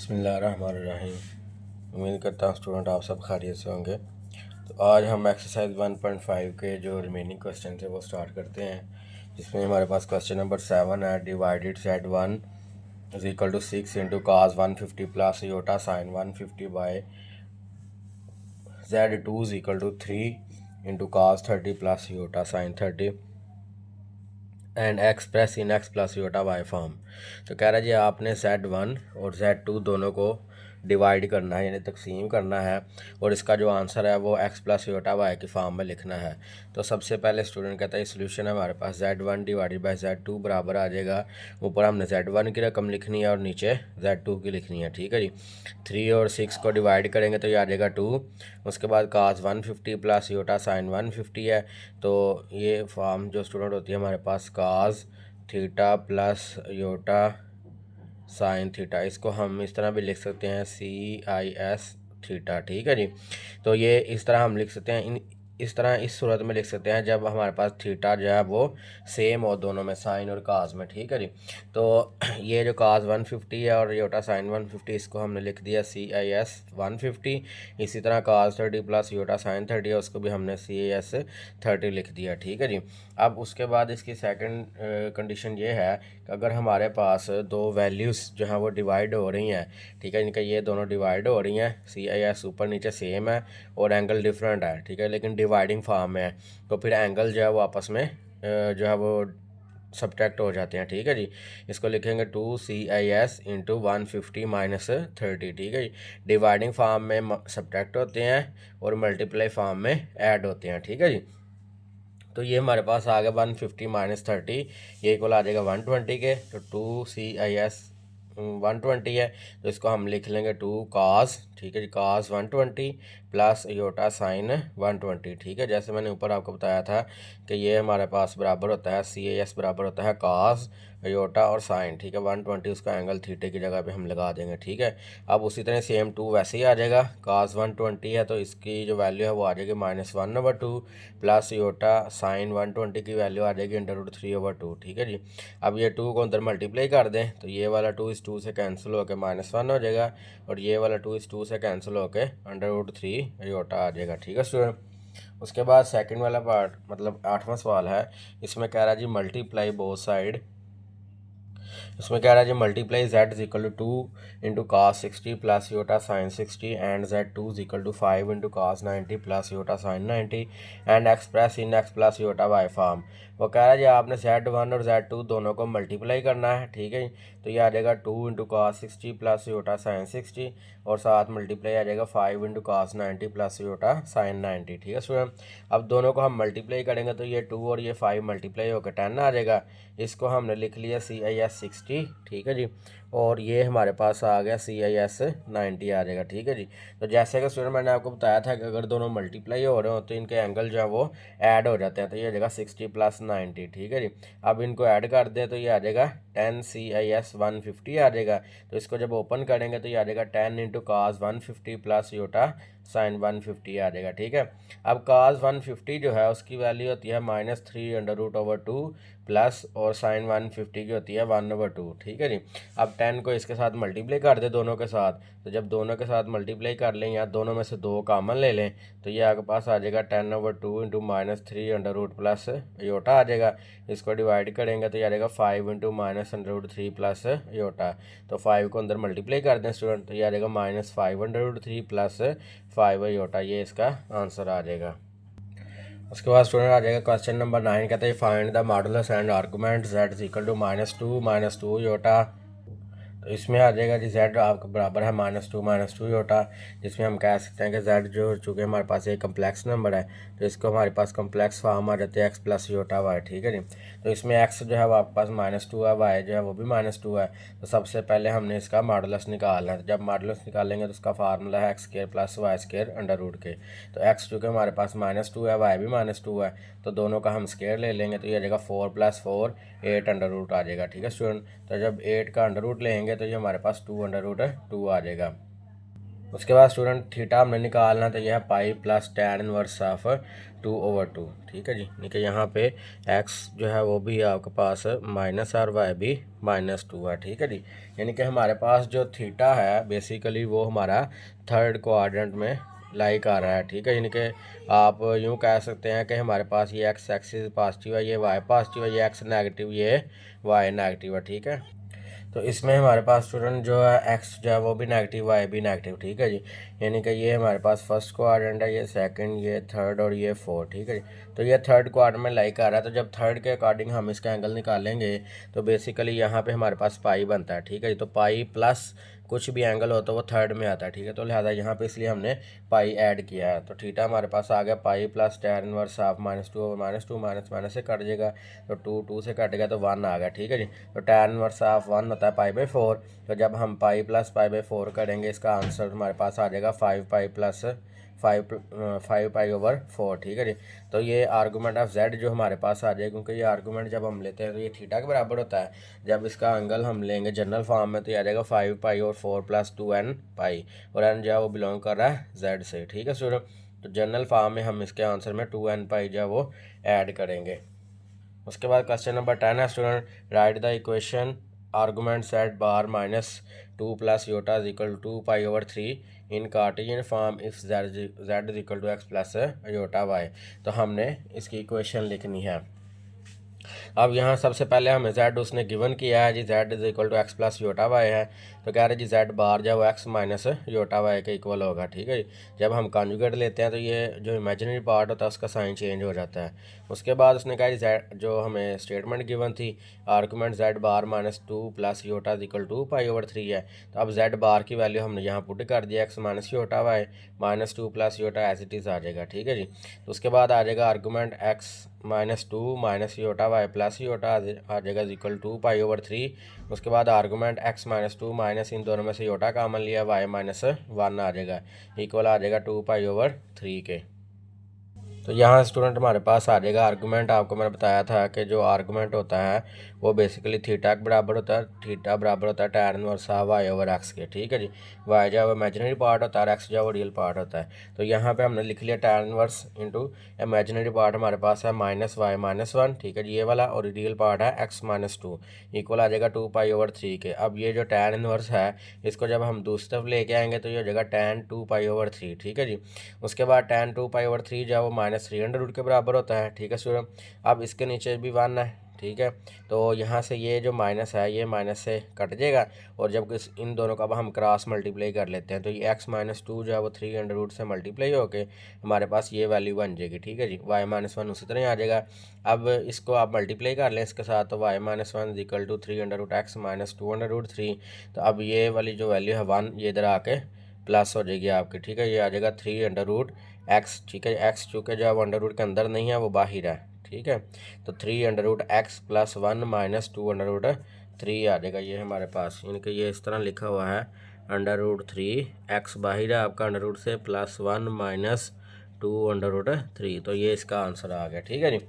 बिस्मिल्लाहिर्रहमानिर्रहीम। उम्मीद करता हूँ स्टूडेंट आप सब खैरियत से होंगे। तो आज हम एक्सरसाइज 1.5 के जो रिमेनिंग क्वेश्चन थे वो स्टार्ट करते हैं, जिसमें हमारे पास क्वेश्चन नंबर 7 है। Divided Z1 is equal to 6 into cos 150 plus iota sine 150 by Z2 is equal to 3 into cos 30 plus iota sine 30 and express in x plus iota y form. तो कह रहा है जी आपने Z1 और Z2 दोनों को divide करना है, यानी तकसीम करना है, और इसका जो आंसर है वो एक्स प्लस योटा वाई की फॉर्म में लिखना है। तो सबसे पहले स्टूडेंट कहता है सोल्यूशन है हमारे पास Z1 डिवाइडेड बाई Z2 बराबर आ जाएगा, ऊपर हमने Z1 की रकम लिखनी है और नीचे Z2 की लिखनी है। ठीक है जी। 3 और 6 को डिवाइड करेंगे तो ये आ जाएगा 2। उसके बाद काज 150 प्लस योटा साइन 150 है, तो ये फॉर्म जो स्टूडेंट होती है हमारे पास cos theta plus iota sin theta, इसको हम इस तरह भी लिख सकते हैं CIS थीटा। ठीक है जी। तो ये इस तरह हम लिख सकते हैं, इस तरह इस सूरत में लिख सकते हैं जब हमारे पास थीटा जो है वो सेम हो दोनों में, साइन और काज में। ठीक है जी। तो ये जो काज 150 है और योटा साइन 150, इसको हमने लिख दिया CIS 150। इसी तरह काज 30 प्लस योटा साइन 30 है, उसको भी हमने CIS 30 लिख दिया। ठीक है जी। अब उसके बाद इसकी सेकंड कंडीशन ये है कि अगर हमारे पास दो वैल्यूज़ जो हैं वो डिवाइड हो रही हैं, ठीक है, इनका ये दोनों डिवाइड हो रही हैं, CIS ऊपर नीचे सेम है और एंगल डिफरेंट है, ठीक है, लेकिन डिवाइडिंग फॉर्म में है, तो फिर एंगल जो है वो आपस में जो है वो सब्ट्रैक्ट हो जाते हैं। ठीक है जी। इसको लिखेंगे 2CIS इंटू 150 माइनस 30। ठीक है जी। डिवाइडिंग फॉर्म में सब्ट्रैक्ट होते हैं और मल्टीप्लाई फॉर्म में ऐड होते हैं। ठीक है जी। तो ये हमारे पास आ गया 150 माइनस 30, ये इक्वल आ जाएगा 120 के। तो 2CIS 120 है, तो इसको हम लिख लेंगे 2 काज, ठीक है जी, काज 120 प्लस योटा साइन 120। ठीक है, जैसे मैंने ऊपर आपको बताया था कि ये हमारे पास बराबर होता है CIS बराबर होता है काज योटा और साइन। ठीक है, 120 उसका एंगल थीटे की जगह पे हम लगा देंगे। ठीक है। अब उसी तरह सेम 2 वैसे ही आ जाएगा, काज 120 है तो इसकी जो वैल्यू है वो आ जाएगी -1/2 प्लस योटा साइन 120 की वैल्यू आ जाएगी √3/2। ठीक है जी। अब ये 2 को अंदर मल्टीप्लाई कर दें तो ये वाला 2 इस 2 से कैंसिल होकर -1 हो जाएगा, और ये वाला 2 इस 2 से कैंसिल होकर √3 योटा आ जाएगा। ठीक है स्टूडेंट। उसके बाद सेकंड वाला पार्ट मतलब 8वां सवाल है, इसमें कह रहा है जी मल्टीप्लाई बोथ साइड। इसमें कह रहा है जी multiply Z is equal to 2 into cos 60 plus iota sign 60 and Z2 is equal to 5 into cos 90 plus iota sign 90 and express in x plus iota y form. वो कह रहा है जी आपने Z1 और Z2 दोनों को मल्टीप्लाई करना है। ठीक है, तो ये आ जाएगा 2 into cos 60 plus iota sign 60 और साथ मल्टीप्लाई आ जाएगा 5 into cos 90 plus iota sign 90। ठीक है स्टूडेंट। अब दोनों को हम मल्टीप्लाई करेंगे तो ये 2 और ये 5 मल्टीप्लाई होकर 10 आ जाएगा, इसको हमने लिख लिया CIS 60। ठीक है जी। और ये हमारे पास आ गया CIS 90 आ जाएगा। ठीक है जी। तो जैसे कि स्टूडेंट मैंने आपको बताया था कि अगर दोनों मल्टीप्लाई हो रहे हो तो इनके एंगल जो है वो ऐड हो जाते हैं, तो ये आ जाएगा 60 प्लस 90। ठीक है जी। अब इनको ऐड कर दें तो ये आ जाएगा 10 CIS 150 आ जाएगा, तो इसको जब ओपन करेंगे तो ये आ जाएगा 10 into cos 150 plus iota sine 150 आ जाएगा। ठीक है। अब काज 150 जो है उसकी वैल्यू होती है -3 √2 प्लस और साइन 150 की होती है 1/2। ठीक है जी। अब 10 को इसके साथ मल्टीप्लाई कर दे दोनों के साथ, तो जब दोनों के साथ मल्टीप्लाई कर लें या दोनों में से 2 कॉमन ले लें तो ये आपके पास आ जाएगा 10/2 इंटू -3 प्लस योटा आ जाएगा। इसको डिवाइड करेंगे तो ये आ जाएगा 5 इंटू -3 प्लस योटा। तो 5 को अंदर मल्टीप्लाई कर दें स्टूडेंट तो ये आ जाएगा -5/3 प्लस 5 योटा, ये इसका आंसर आ जाएगा। उसके बाद स्टूडेंट आ जाएगा क्वेश्चन नंबर 9, कहते हैं find the modulus and argument Z is equal to -2 iota. तो इसमें आ जाएगा जी Z आपका बराबर है -2 योटा, जिसमें हम कह सकते हैं कि Z जो चूँकि हमारे पास एक कम्प्लेक्स नंबर है तो इसको हमारे पास कम्प्लेक्स फॉर्म आ जाते हैं x प्लस योटा y। ठीक है जी। तो इसमें x जो है वो आपके पास -2 है, y जो है वो भी -2 है, तो सबसे पहले हमने इसका मॉडुलस निकालना है। तो जब मॉडुलस निकालेंगे तो उसका फार्मूला है x² plus y² under root के। तो x चूँकि हमारे पास -2 है, y भी -2 है, तो दोनों का हम स्क्वायर ले लेंगे तो ये आ जाएगा 4 + 4 8 अंडर रूट आ जाएगा। ठीक है स्टूडेंट। तो जब 8 का अंडर रूट लेंगे तो ये हमारे पास 2 अंडर रूट 2 आ जाएगा। उसके बाद स्टूडेंट थीटा हमने निकालना, तो यह है pi plus tan inverse of 2/2, ठीक है जी। यानी कि यहाँ पे x जो है वो भी आपके पास माइनस और y भी -2 है, ठीक है जी। यानी कि हमारे पास जो थीटा है बेसिकली वो हमारा थर्ड क्वाड्रेंट में लाइक आ रहा है, ठीक है। यानी कि आप यूँ कह सकते हैं कि हमारे पास ये x एक्सिस पॉजिटिव है, ये y पॉजिटिव है, ये x नेगेटिव, ये y नेगेटिव है, ठीक है। तो इसमें हमारे पास स्टूडेंट जो है एक्स जो है वो भी नेगेटिव, वाई भी नेगेटिव, ठीक है जी। यानी कि ये हमारे पास फर्स्ट क्वाड्रेंट है, ये सेकंड, ये थर्ड और ये फोर्थ, ठीक है जी। तो ये थर्ड क्वाड्रेंट में लाइक आ रहा है, तो जब थर्ड के अकॉर्डिंग हम इसका एंगल निकालेंगे तो बेसिकली यहाँ पे हमारे पास पाई बनता है, ठीक है जी। तो पाई प्लस कुछ भी एंगल हो तो वो थर्ड में आता है, ठीक है। तो लिहाजा यहाँ पे इसलिए हमने पाई ऐड किया है। तो थीटा हमारे पास आ गया pi plus tan inverse of -2 -2 minus से कट जाएगा, तो 2 से कट गया तो 1 आ गया, ठीक है जी। तो tan इनवर्स ऑफ 1 होता है π/4, तो जब हम पाई प्लस π/4 करेंगे इसका आंसर हमारे पास आ जाएगा 5 पाई प्लस 5 पाई/4, ठीक है जी। तो ये आर्गूमेंट ऑफ z जो हमारे पास आ जाएगा, क्योंकि ये आर्गूमेंट जब हम लेते हैं तो ये थीटा के बराबर होता है। जब इसका एंगल हम लेंगे जनरल फॉर्म में तो ये आ जाएगा 5 पाई और 4 प्लस 2n पाई, और n जो है वो बिलोंग कर रहा है z से, ठीक है स्टूडेंट। तो जनरल फॉर्म में हम इसके आंसर में 2n पाई जो है वो ऐड करेंगे। उसके बाद क्वेश्चन नंबर 10 है student, write the equation argument set bar -2 plus iota is equal to 2π/3 in Cartesian form if z is equal to x plus iota y। तो हमने इसकी इक्वेशन लिखनी है। अब यहाँ सबसे पहले हमें z उसने गिवन किया है ji, z is equal to x plus iota y है। तो कह रहे जी z बार जब x माइनस योटा y के इक्वल होगा, ठीक है जी। जब हम कॉन्जुगेट लेते हैं तो ये जो इमेजिनरी पार्ट होता है उसका साइन चेंज हो जाता है। उसके बाद उसने कहा जी z जो हमें स्टेटमेंट गिवन थी argument z bar -2 plus iota is equal to π/3 है। तो अब z बार की वैल्यू हमने यहाँ पुट कर दिया, x minus iota y -2 plus iota as it is आ जाएगा, ठीक है जी। तो उसके बाद आ जाएगा argument x -2 minus iota y plus iota आ जाएगा इक्वल टू π/3। उसके बाद आर्गूमेंट x -2 माइनस इन दोनों में से योटा कॉमन लिया, y -1 आ जाएगा, इक्वल आ जाएगा 2π/3 के। तो यहाँ स्टूडेंट हमारे पास आ जाएगा आर्गूमेंट। आपको मैंने बताया था कि जो आर्गूमेंट होता है वो बेसिकली थीटा के बराबर होता है, थीटा बराबर होता है tan इनवर्स ऑफ y/x के, ठीक है जी। y जो है वो इमेजिनरी पार्ट होता है और x जो है वो रियल पार्ट होता है। तो यहाँ पे हमने लिख लिया tan inverse into imaginary part हमारे पास है -y-1, ठीक है जी ये वाला, और रियल पार्ट है x -2, इक्वल आ जाएगा 2π/3 के। अब ये जो tan इनवर्स है इसको जब हम दूसरी तरफ लेके आएंगे तो ये हो जाएगा tan 2π/3, ठीक है जी। उसके बाद tan 2π/3 जो है वो -300 के बराबर होता है, ठीक है स्टूडेंट। अब इसके नीचे भी 1 है, ठीक है। तो यहाँ से ये जो माइनस है ये माइनस से कट जाएगा, और जब इन दोनों का हम क्रॉस मल्टीप्लाई कर लेते हैं तो ये x -2 जो है वो 300 से मल्टीप्लाई होके हमारे पास ये वैल्यू बन जाएगी, ठीक है जी। y-1 उसी तरह आ जाएगा। अब इसको आप मल्टीप्लाई कर लें इसके साथ, तो y-1 इक्वल टू 300x -203। तो अब ये वाली जो वैल्यू है 1 ये इधर आके प्लस हो जाएगी आपकी, ठीक है। ये आ जाएगा 300x, ठीक है। x चूँकि जो है वो अंडर रूट के अंदर नहीं है वो बाहर है, ठीक है। तो 300x + 1 - 203 आ जाएगा ये हमारे पास, यानी कि ये इस तरह लिखा हुआ है √3x बाहर है आपका अंडर रूट से +1 - 203। तो ये इसका आंसर आ गया, ठीक है जी।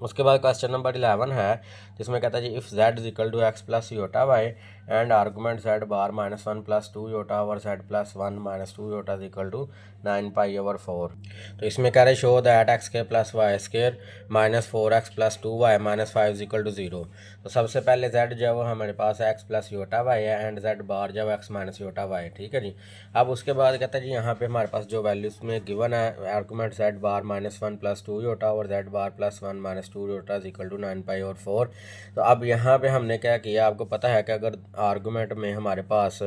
उसके बाद क्वेश्चन नंबर 11 है जिसमें कहता है जी if z is equal to x plus iota y and argument z bar -1 + 2 iota over z + 1 - 2 iota is equal to 9π/4। तो इसमें कह रहे show that x² + y² -4x + 2y - 5 is equal to 0। तो सबसे पहले z जो है वो हमारे पास x प्लस योटा y है एंड z बार जो है x माइनस योटा y, ठीक है जी। अब उसके बाद कहता है जी यहाँ पे हमारे पास जो वैल्यूज में गिवन है आर्गूमेंट z बार -1 + 2 योटा और z bar + 1 - 2 iota is equal to 9π/4। तो अब यहाँ पे हमने क्या किया, आपको पता है कि अगर आर्गूमेंट में हमारे पास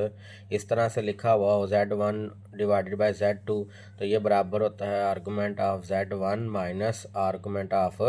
इस तरह से लिखा हुआ हो z1 डिवाइडेड बाय z2, तो ये बराबर होता है argument of z1 minus argument of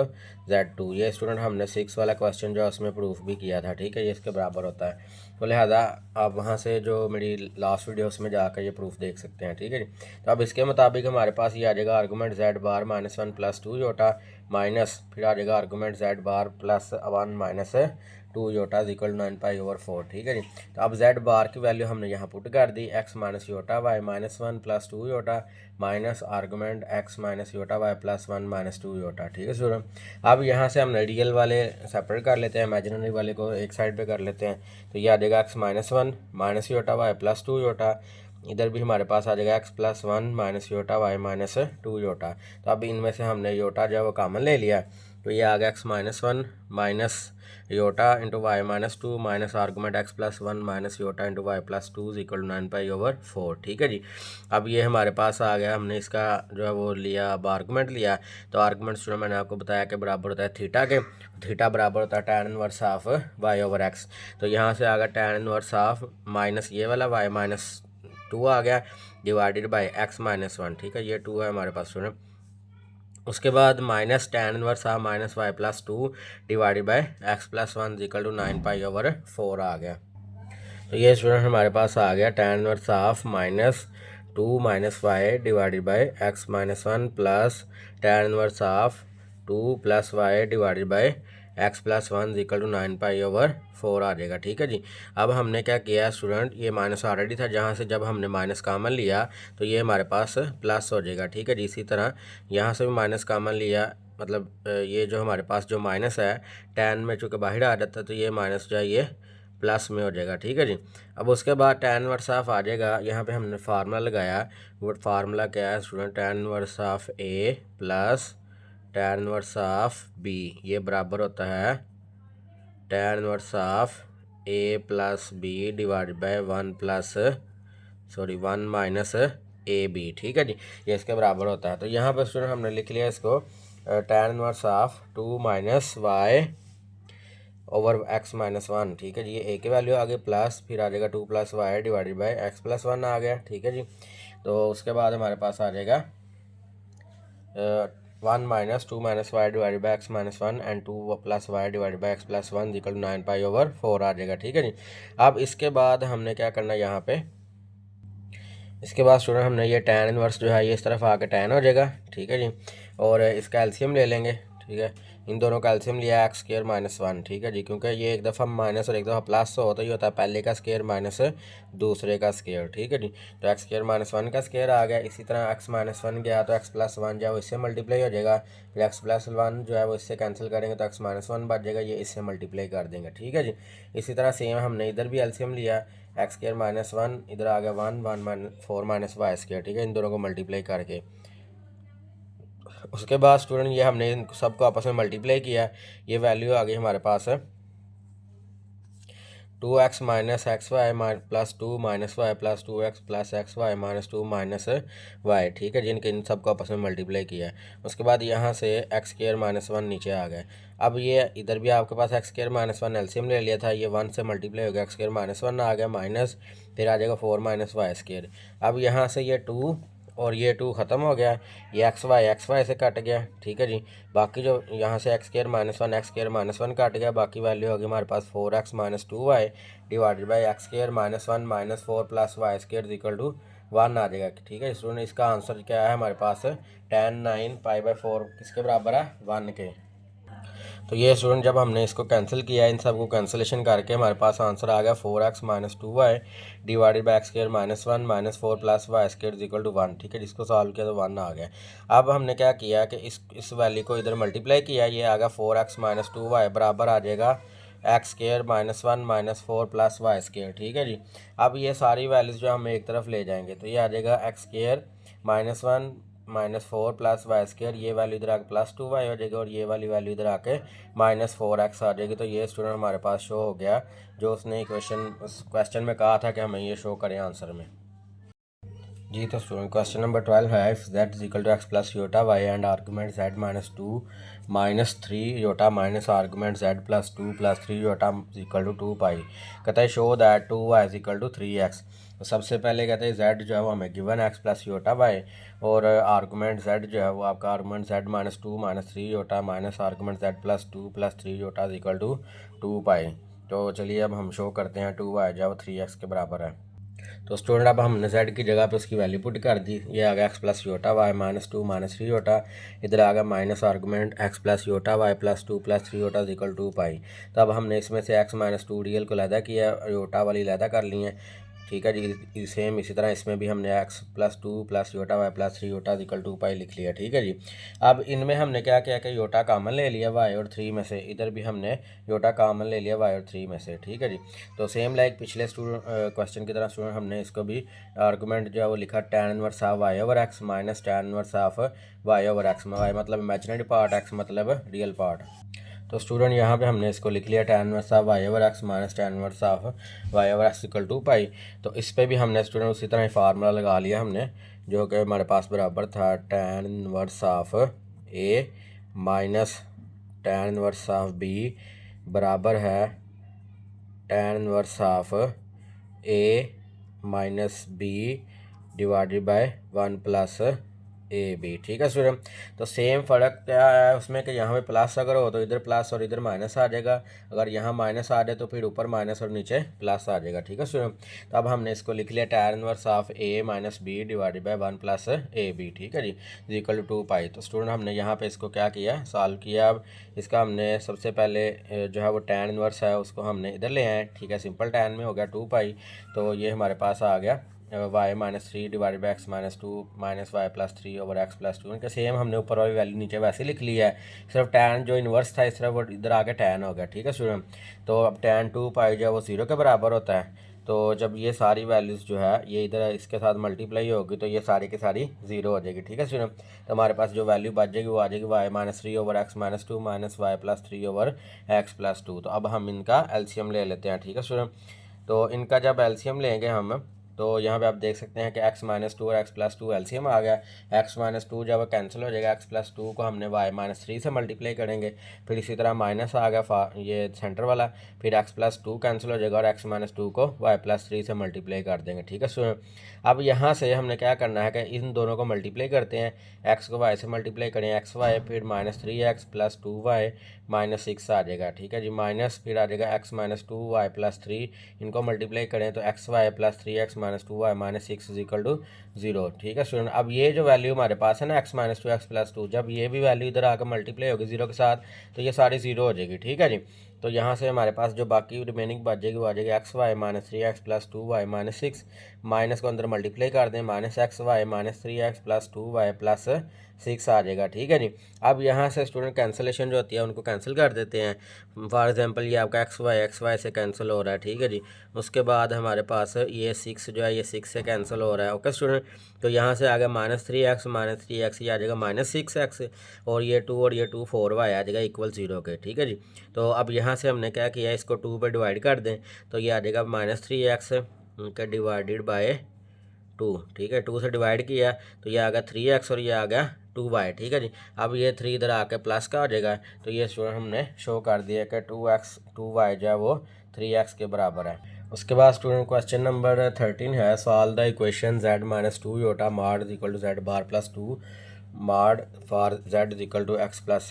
z2। ये स्टूडेंट हमने 6 वाला क्वेश्चन जो है उसमें प्रूफ भी किया था, ठीक है। ये इसके बराबर होता है। तो लिहाजा आप वहाँ से जो मेरी लास्ट वीडियो उसमें जाकर ये प्रूफ देख सकते हैं, ठीक है जी। तो अब इसके मुताबिक हमारे पास ये आ जाएगा argument z bar -1 + 2 iota minus फिर आ जाएगा argument z bar +1 - 2 iota is equal 9π/4, ठीक है जी। तो अब z बार की वैल्यू हमने यहाँ पुट कर दी, x minus iota y -1 + 2 iota minus argument x minus iota y +1 - 2 iota, ठीक है स्टूडेंट। अब यहाँ से हम रियल वाले सेपरेट कर लेते हैं, इमेजिनरी वाले को एक साइड पे कर लेते हैं। तो ये आ जाएगा x -1 - योटा y +2 योटा इधर भी हमारे पास आ जाएगा x+1 minus iota y minus 2 iota. तो अब इनमें से हमने योटा जो है वो कॉमन ले लिया, तो ये आ गया x-1 minus iota into y minus 2 minus argument x+1 minus iota into y plus 2 equal to 9π/4। ठीक है जी। अब ये हमारे पास आ गया, हमने इसका जो है वो लिया, अब आर्गूमेंट लिया। तो आर्गूमेंट जो मैंने आपको बताया कि बराबर होता है थीटा के, थीटा बराबर होता है tan इनवर्स ऑफ y/x। तो यहाँ से आ गया tan इनवर्स ऑफ माइनस ये वाला y माइनस 2 आ गया डिवाइडेड बाई x-1। ठीक है, ये 2 है हमारे पास स्टूडेंट। उसके बाद minus tan inverse of minus y+2 divided by x+1 equal to 9π/4 आ गया। तो ये स्टूडेंट हमारे पास आ गया tan inverse of -2 minus y divided by x-1 plus tan inverse of 2 plus y divided by x+1 equal to 9π/4 आ जाएगा। ठीक है जी। अब हमने क्या किया स्टूडेंट, ये माइनस ऑलरेडी था, जहाँ से जब हमने माइनस कॉमन लिया तो ये हमारे पास प्लस हो जाएगा। ठीक है जी। इसी तरह यहाँ से भी माइनस कॉमन लिया, मतलब ये जो हमारे पास जो माइनस है tan में चूँकि बाहर आ जाता है, तो ये माइनस जो है ये प्लस में हो जाएगा। ठीक है जी। अब उसके बाद tan इनवर्स ऑफ आ जाएगा, यहाँ पे हमने फार्मूला लगाया। वो फार्मूला क्या है student, tan inverse of a plus tan inverse of b, ये बराबर होता है tan inverse of a plus b divided by 1 minus ab। ठीक है जी, ये इसके बराबर होता है। तो यहाँ पर स्टूडेंट हमने लिख लिया इसको tan inverse of 2 minus y over x-1। ठीक है जी, ये a की वैल्यू आ गई, प्लस फिर आ जाएगा 2 plus y divided by x+1 आ गया। ठीक है जी। तो उसके बाद हमारे पास आ जाएगा 1 minus 2 minus y divided by x-1 and 2 plus y divided by x+1 equal to 9π/4 आ जाएगा। ठीक है जी। अब इसके बाद हमने क्या करना है यहाँ पे, इसके बाद स्टूडेंट हमने ये tan इनवर्स जो है ये इस तरफ आके tan हो जाएगा। ठीक है जी। और इसका एलसीएम ले लेंगे। ठीक है, इन दोनों का एलसीएम लिया x² - 1। ठीक है जी, क्योंकि ये एक दफ़ा माइनस और एक दफ़ा प्लस तो होता ही होता है, पहले का स्क्वायर माइनस दूसरे का स्क्वायर। ठीक है जी। तो x² - 1 का स्क्वायर आ गया। इसी तरह x-1 गया तो x+1 जो है वो इससे मल्टीप्लाई हो जाएगा, फिर x+1 जो है वो इससे कैंसिल करेंगे तो x-1 बच जाएगा, ये इससे मल्टीप्लाई कर देंगे। ठीक है जी। इसी तरह सेम हमने इधर भी एलसीएम लिया, x² - 1 इधर आ गया 4 - y²। ठीक है, इन दोनों को मल्टीप्लाई करके उसके बाद स्टूडेंट ये हमने इन सबको आपस में मल्टीप्लाई किया, ये वैल्यू आ गई हमारे पास है 2x minus x y plus 2 minus y plus 2x plus x y minus 2 minus y. ठीक है, जिनके इन सबको आपस में मल्टीप्लाई किया है। उसके बाद यहाँ से x² - 1 नीचे आ गए। अब ये इधर भी आपके पास x² - 1 एलसीएम ले लिया था, ये 1 से मल्टीप्लाई हो गया, x² - 1 आ गया माइनस, फिर आ जाएगा 4 माइनस y²। अब यहाँ से ये 2 और ये 2 ख़त्म हो गया, ये एक्स वाई से कट गया। ठीक है जी। बाकी जो यहाँ से x² - 1 कट गया, बाकी वैल्यू होगी हमारे पास 4x - 2y divided by x² - 1 minus 4 plus y² equal to 1 आ जाएगा। ठीक है स्टूडेंट, इसका आंसर क्या है हमारे पास tan 9π/4 किसके बराबर है, 1 के। तो ये स्टूडेंट जब हमने इसको कैंसिल किया, इन सबको कैंसिलेशन करके हमारे पास आंसर आ गया 4x - 2y divided by x² - 1 minus 4 plus y² equal to 1। ठीक है, जिसको सॉल्व किया तो 1 आ गया। अब हमने क्या किया कि इस वैल्यू को इधर मल्टीप्लाई किया, ये आ गया 4x - 2y बराबर आ जाएगा x² - 1 माइनस 4 प्लस y²। ठीक है जी। अब ये सारी वैल्यूज़ जो हम एक तरफ ले जाएंगे तो ये आ जाएगा x² - 1 माइनस 4 प्लस y², ये वैल्यू इधर आके प्लस 2y हो जाएगी और ये वाली वैल्यू इधर आके माइनस 4x आ जाएगी। तो ये स्टूडेंट हमारे पास शो हो गया जो उसने क्वेश्चन में कहा था कि हमें ये शो करें आंसर में। जी तो स्टूडेंट क्वेश्चन नंबर 12 है, if z equal to x plus iota y and argument z - 2 - 3 iota minus argument z + 2 + 3 iota equal to 2 pi. कहता है show that 2y equal to 3x। तो सबसे पहले कहते हैं z जो है वो हमें given x plus iota y और आर्गूमेंट z जो है वो आपका argument z - 2 - 3 iota minus argument z + 2 + 3 iota equal to 2 pi. तो चलिए अब हम शो करते हैं 2y जो है 3x के बराबर है। तो स्टूडेंट अब हमने z की जगह पे उसकी वैल्यू पुट कर दी, ये आ गया x plus iota y - 2 - 3 iota, इधर आ गया minus argument x plus iota y plus 2 + 3 iota equal 2 pi. तो अब हमने इसमें से x - 2 रियल को अलहदा किया, योटा वाली अलहदा कर ली है। ठीक है जी। सेम इसी तरह इसमें भी हमने x plus 2 plus iota y plus 3 iota equal 2 pi लिख लिया। ठीक है जी। अब इनमें हमने क्या किया कि योटा कॉमन ले लिया y और 3 में से, इधर भी हमने योटा कॉमन ले लिया y और 3 में से। ठीक है जी। तो सेम लाइक पिछले क्वेश्चन की तरह स्टूडेंट हमने इसको भी आर्गूमेंट जो है वो लिखा tan inverse of y over x minus tan inverse of y over x में y मतलब इमेजिनरी पार्ट, x मतलब रियल पार्ट। तो स्टूडेंट यहाँ पे हमने इसको लिख लिया tan inverse of y over x minus tan inverse of y over x equal to pi. तो इस पे भी हमने स्टूडेंट उसी तरह फार्मूला लगा लिया हमने, जो कि हमारे पास बराबर था tan inverse of a minus tan inverse of b बराबर है tan inverse of a minus b divided by 1 plus a b. ठीक है स्टूडेंट। तो सेम फ़र्क क्या है उसमें कि यहाँ पे प्लस अगर हो तो इधर प्लस और इधर माइनस आ जाएगा, अगर यहाँ माइनस आ जाए तो फिर ऊपर माइनस और नीचे प्लस आ जाएगा। ठीक है स्टूडेंट। तो अब हमने इसको लिख लिया tan inverse of a minus b divided by 1 plus a b. ठीक है जी, इक्वल टू 2 पाई। तो स्टूडेंट हमने यहाँ पे इसको क्या किया, सॉल्व किया। अब इसका हमने सबसे पहले जो है वो tan इनवर्स है उसको हमने इधर ले आए। ठीक है, सिंपल tan में हो गया 2 पाई, तो ये हमारे पास आ गया y minus 3 divided by x minus 2 minus y plus 3 over x plus 2। इनका सेम हमने ऊपर वाली वैल्यू नीचे वैसे लिख लिया है, सिर्फ tan जो इन्वर्स था इस तरफ वो इधर आके tan हो गया। ठीक है स्टूडेंट। तो अब tan 2 पाई जो है वो 0 के बराबर होता है। तो जब ये सारी वैल्यूज़ जो है ये इधर इसके साथ मल्टीप्लाई होगी तो ये सारी की सारी 0 हो जाएगी। ठीक है स्टूडेंट। तो हमारे पास जो वैल्यू बच जाएगी वो आ जाएगी y minus 3 over x minus 2 minus y plus 3 over x plus 2। तो अब हम इनका एलसीएम ले लेते हैं। ठीक है स्टूडेंट। तो इनका जब एलसीएम लेंगे हम तो यहाँ पे आप देख सकते हैं कि x माइनस 2 और x प्लस 2 एलसीएम आ गया। x माइनस 2 जब कैंसिल हो जाएगा, x प्लस 2 को हमने y माइनस 3 से मल्टीप्लाई करेंगे, फिर इसी तरह माइनस आ गया ये सेंटर वाला, फिर x प्लस 2 कैंसिल हो जाएगा और x माइनस 2 को y प्लस 3 से मल्टीप्लाई कर देंगे। ठीक है स्टूडेंट। अब यहाँ से हमने क्या करना है कि इन दोनों को मल्टीप्लाई करते हैं, x को y से मल्टीप्लाई करें एक्स वाई, फिर minus 3x plus 2y minus 6 आ जाएगा। ठीक है जी, माइनस फिर आ जाएगा x माइनस 2y प्लस 3, इनको मल्टीप्लाई करें तो x y plus 3x minus 2y minus 6 is equal to 0। ठीक है स्टूडेंट। अब ये जो वैल्यू हमारे पास है ना x माइनस 2 एक्स प्लस 2, जब ये भी वैल्यू इधर आकर मल्टीप्लाई होगी 0 के साथ तो ये सारी 0 हो जाएगी। ठीक है जी। तो यहाँ से हमारे पास जो बाकी रिमेनिंग बच जाएगी वो आ जाएगी x y minus 3x plus 2y minus 6, minus को अंदर मल्टीप्लाई कर दें, minus x y minus 3x plus 2y plus 6 आ जाएगा। ठीक है जी। अब यहाँ से स्टूडेंट कैंसिलेशन जो होती है उनको कैंसिल कर देते हैं। फॉर एग्जांपल ये आपका एक्स वाई से कैंसिल हो रहा है। ठीक है जी। उसके बाद हमारे पास ये 6 जो है ये 6 से कैंसिल हो रहा है। Okay student. तो यहाँ से आ गया माइनस 3x ये आ जाएगा माइनस 6x, और ये 2 और ये 2 4y आ जाएगा इक्वल 0 के। ठीक है जी। तो अब यहाँ से हमने क्या किया, इसको 2 पे डिवाइड कर दें तो ये आ जाएगा माइनस 3x का डिवाइडेड बाय 2। ठीक है, 2 से डिवाइड किया तो ये आ गया 3x और ये आ गया 2y। ठीक है जी। अब ये 3 इधर आके प्लस का हो जाएगा, तो ये स्टूडेंट हमने शो कर दिया कि 2x 2y जो है वो 3x के बराबर है। उसके बाद स्टूडेंट क्वेश्चन नंबर 13 है, solve the equation z minus 2 iota mod is equal to z bar plus 2 mod for z is equal to x plus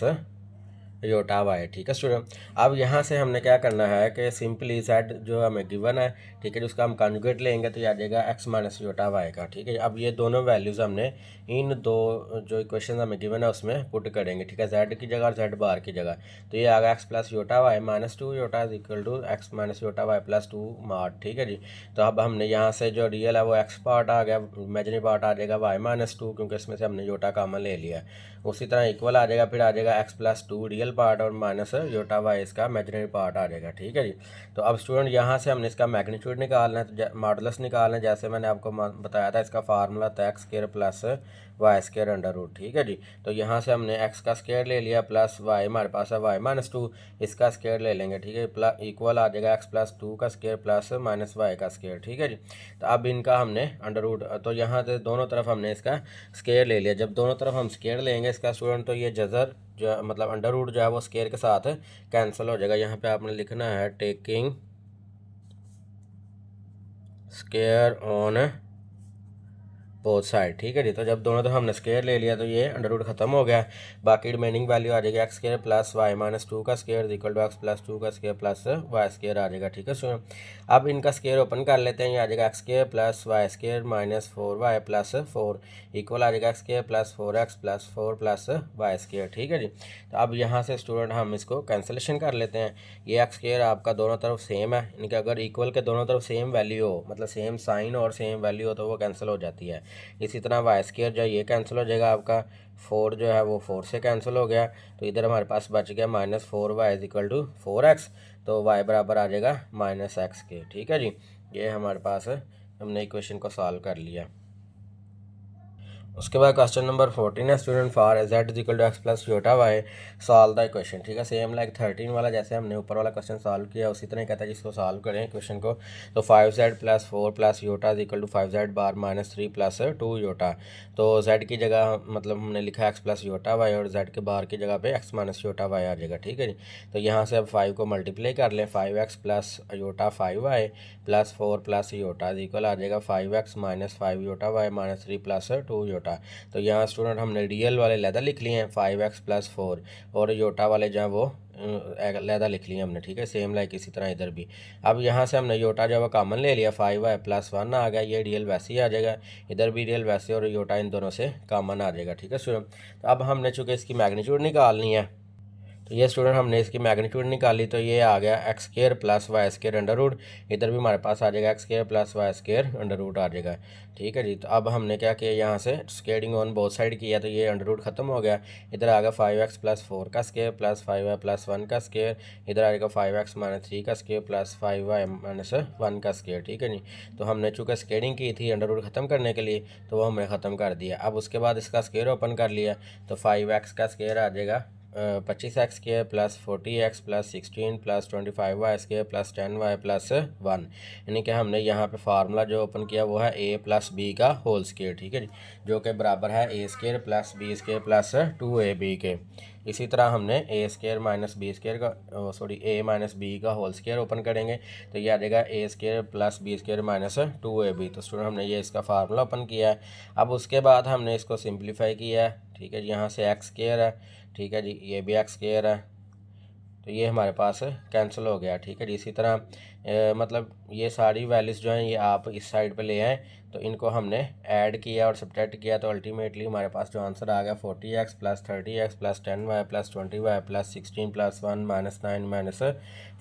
iota y. ठीक है स्टूडेंट। अब यहाँ से हमने क्या करना है कि सिंपली z जो हमें गिवन है, ठीक है, उसका हम कॉन्जुगेट लेंगे तो ये आ जाएगा x माइनस योटा वाई का। ठीक है। अब ये दोनों वैल्यूज़ हमने इन दो जो इक्वेशन हमें गिवन है उसमें पुट करेंगे। ठीक है, z की जगह और z बार की जगह। तो ये आ गया x plus iota y minus 2 iota is equal to x minus iota y plus 2 mod. ठीक है जी। तो अब हमने यहाँ से जो रियल है वो x पार्ट आ गया, इमेजिनरी पार्ट आ जाएगा y माइनस 2, क्योंकि इसमें से हमने योटा कॉमन ले लिया। उसी तरह इक्वल आ जाएगा, फिर आ जाएगा x प्लस 2 रियल पार्ट और माइनस योटा वाई इसका इमेजिनरी पार्ट आ जाएगा। ठीक है जी। तो अब स्टूडेंट यहाँ से हमने इसका मैग्नीट्यूड निकालना है, तो मॉडुलस निकालना है। जैसे मैंने आपको बताया था इसका फार्मूला था x square plus y square under root. ठीक है जी। तो यहाँ से हमने x का स्क्वायर ले लिया प्लस y हमारे पास है y माइनस 2, इसका स्क्वायर ले लेंगे। ठीक है, प्लस इक्वल आ जाएगा x प्लस 2 का स्क्वायर प्लस माइनस y का स्क्वायर। ठीक है जी। तो अब इनका हमने अंडर रूट, तो यहाँ से दोनों तरफ हमने इसका स्क्वायर ले लिया। जब दोनों तरफ हम स्क्वायर लेंगे इसका स्टूडेंट तो ये जजर जो मतलब अंडर रूट जो है वो स्क्वायर के साथ कैंसिल हो जाएगा। यहाँ पे आपने लिखना है taking square on both side, ठीक है जी। तो जब दोनों तरफ हमने स्क्वायर ले लिया तो ये अंडर रूट खत्म हो गया, बाकी रिमेनिंग वैल्यू आ जाएगी x square plus y minus 2 का square equal to x plus 2 का स्क्वायर प्लस वाई स्क्वायर आ जाएगा, ठीक है स्टूडेंट। अब इनका स्क्वायर ओपन कर लेते हैं, ये आ जाएगा x square plus y square minus 4y plus 4 equal आ जाएगा x square plus 4x plus 4 plus y square, ठीक है जी। तो अब यहाँ से स्टूडेंट हम इसको कैंसिलेशन कर लेते हैं। ये एक्स स्क्वायर आपका दोनों तरफ सेम है, यानी कि अगर इक्वल के दोनों तरफ सेम वैल्यू हो, मतलब सेम साइन और सेम वैल्यू हो, तो वो कैंसिल हो जाती है। इसी तरह वाई स्क्वायर जो ये कैंसिल हो जाएगा, आपका 4 जो है वो 4 से कैंसिल हो गया, तो इधर हमारे पास बच गया minus 4y equal to 4x, तो y बराबर आ जाएगा माइनस एक्स के, ठीक है जी। ये हमारे पास हमने इक्वेशन को सॉल्व कर लिया। उसके बाद क्वेश्चन नंबर 14 है student, for z is equal to x plus iota y solve the equation, ठीक है। सेम लाइक 13 वाला जैसे हमने ऊपर वाला क्वेश्चन सॉल्व किया उसी तरह कहता है जिसको सॉल्व करें क्वेश्चन को। तो 5z plus 4 plus iota is equal to 5z bar minus 3 plus 2 iota. तो z की जगह मतलब हमने लिखा एक्स प्लस योटा वाई और z के बार की जगह पे एक्स माइनस योटा वाई आ जाएगा, ठीक है जी। तो यहाँ से अब 5 को मल्टीप्लाई कर लें, 5x plus iota 5y plus 4 plus iota equal आ जाएगा 5x minus 5 iota y minus 3 plus 2 iota. तो यहाँ स्टूडेंट हमने रियल वाले लैदा लिख लिए हैं 5x प्लस 4 और योटा वाले जो हैं वो लैदा लिख लिए हमने, ठीक है। सेम लाइक इसी तरह इधर भी। अब यहाँ से हमने योटा जो है कॉमन ले लिया, 5y प्लस 1 आ गया, ये रियल वैसे ही आ जाएगा, इधर भी रियल वैसे और योटा इन दोनों से कॉमन आ जाएगा, ठीक है स्टूडेंट। तो अब हमने चूँकि इसकी मैग्नीट्यूड निकालनी है, तो ये स्टूडेंट हमने इसकी मैग्नीट्यूड निकाली, तो ये आ गया x square plus y square under root, इधर भी हमारे पास आ जाएगा x square plus y square under root आ जाएगा, ठीक है जी। तो अब हमने क्या किया, यहाँ से स्क्वेयरिंग ऑन बोथ साइड किया, तो ये अंडर रूट खत्म हो गया, इधर आ गया 5x प्लस 4 का स्क्वायर प्लस 5y प्लस 1 का स्क्वायर, इधर आ जाएगा 5x माइनस 3 का स्क्वायर प्लस 5y माइनस 1 का स्क्वायर, ठीक है जी। तो हमने चूँकि स्क्वेयरिंग की थी अंडर रूट ख़त्म करने के लिए, तो वो हमने ख़त्म कर दिया। अब उसके बाद इसका स्क्वायर ओपन कर लिया, तो 5x का स्क्वायर आ जाएगा 25x square plus 40x plus 16 plus 25y square plus 10y plus 1, यानी कि हमने यहाँ पे फार्मूला जो ओपन किया वो है a प्लस बी का होल स्क्वायर, ठीक है जी, जो कि बराबर है a square plus B square plus 2ab के। इसी तरह हमने a square minus B square का a माइनस बी का होल स्क्वायर ओपन करेंगे, तो ये आ जाएगा a square plus B square minus 2ab। तो स्टूडेंट हमने ये इसका फार्मूला ओपन किया है। अब उसके बाद हमने इसको सिंप्लीफाई किया है, ठीक है जी। यहाँ से एक्स स्क्वायर है, ठीक है जी, ये भी एक्स स्क्वायर है, तो ये हमारे पास कैंसिल हो गया, ठीक है जी। इसी तरह मतलब ये सारी वैल्यूज़ जो हैं ये आप इस साइड पे ले आए, तो इनको हमने ऐड किया और सब्ट्रैक्ट किया, तो अल्टीमेटली हमारे पास जो आंसर आ गया 40x plus 30x plus 10y plus 20y plus 16 plus 1 minus 9 minus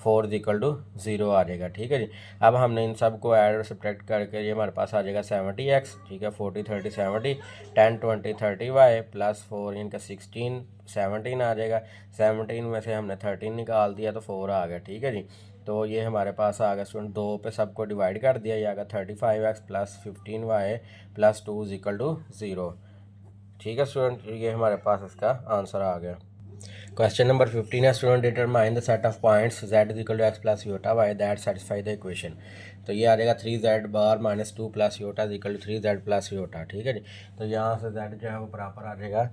4 equal to 0 आ जाएगा, ठीक है जी। अब हमने इन सब को ऐड और सब्ट्रैक्ट करके ये हमारे पास आ जाएगा 70x, ठीक है, 40 30 70 10 20 30y प्लस 4 इनका 16 17 आ जाएगा, 17 में से हमने 13 निकाल दिया तो 4 आ गया, ठीक है जी। तो ये हमारे पास आ गया स्टूडेंट 2 पे सबको डिवाइड कर दिया, ये आ गया 35x plus 15y plus 2 equal to 0, ठीक है स्टूडेंट। ये हमारे पास इसका आंसर आ गया। क्वेश्चन नंबर 15 है student, determine the set of points z is equal to x plus iota Y that satisfy the equation. तो ये आ जाएगा 3z bar minus 2 plus iota is equal to 3z plus iota, ठीक है जी। तो यहाँ से z जो है वो बराबर आ जाएगा